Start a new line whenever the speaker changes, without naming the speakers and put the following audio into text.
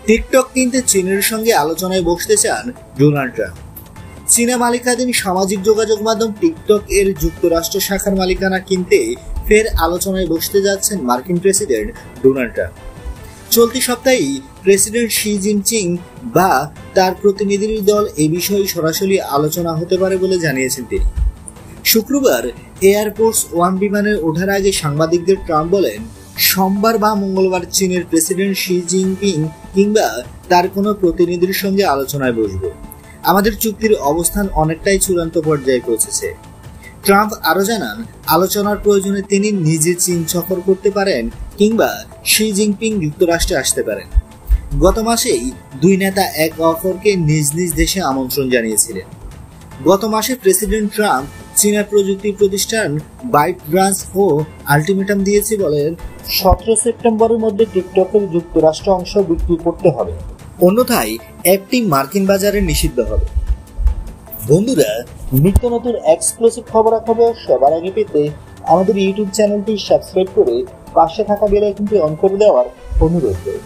TikTok কিনতে চীনের সঙ্গে আলোচনায় বসতে চান ডোনাল্ড ট্রাম্প। চীনা মালিকানাধীন সামাজিক যোগাযোগ মাধ্যম টিকটক এর যুক্তরাষ্ট্র শাখার মালিকানা কিনতে ফের আলোচনায় বসতে যাচ্ছেন মার্কিন প্রেসিডেন্ট ডোনাল্ড ট্রাম্প। চলতি সপ্তাহেই প্রেসিডেন্ট শি জিনপিং বা তার প্রতিনিধি দল এ বিষয়ে সরাসরি আলোচনা হতে পারে বলে জানিয়েছেন তিনি। শুক্রবার এয়ারফোর্স ওয়ান বিমানে ওঠার আগে সাংবাদিকদের ট্রাম্প বলেন, সোমবার বা মঙ্গলবার চীনের প্রেসিডেন্ট শি জিনপিং কিংবা তার কোনো প্রতিনিধির সঙ্গে আলোচনায় বসব। আমাদের চুক্তির অবস্থান অনেকটাই চূড়ান্ত পর্যায়ে পৌঁছেছে। ট্রাম্প আরও জানান, আলোচনার প্রয়োজনে তিনি নিজে চীন সফর করতে পারেন কিংবা শি জিনপিং যুক্তরাষ্ট্রে আসতে পারেন। গত মাসেই দুই নেতা এক অপরকে নিজ নিজ দেশে আমন্ত্রণ জানিয়েছিলেন। গত মাসে প্রেসিডেন্ট ট্রাম্প চীনা প্রযুক্তি প্রতিষ্ঠান বাইটডান্স ও আলটিমেটাম দিয়েছে, বলেন 17 সেপ্টেম্বরের মধ্যে টিকটকের যুক্তরাষ্ট্র অংশ বিক্রি করতে হবে, অন্যথায় অ্যাপটি মার্কিন বাজারে নিষিদ্ধ হবে। বন্ধুরা, নিত্য নতুন এক্সক্লুসিভ খবরাখবর সবার আগে পেতে আমাদের ইউটিউব চ্যানেলটি সাবস্ক্রাইব করে পাশে থাকা বেল আইকনটি অন করে দেওয়ার অনুরোধ রইল।